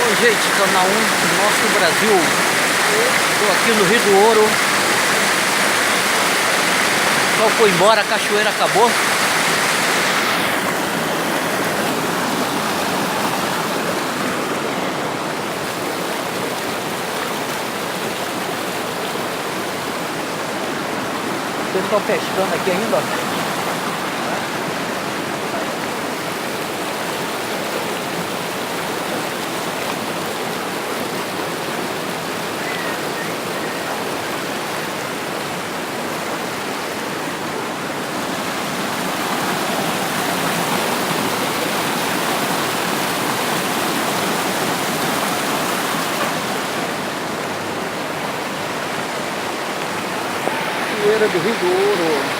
Bom, gente, canal 1, nosso Brasil. Estou aqui no Rio do Ouro. O sol foi embora, a cachoeira acabou. Vocês estão pescando aqui ainda? Cachoeira do Rio do Ouro.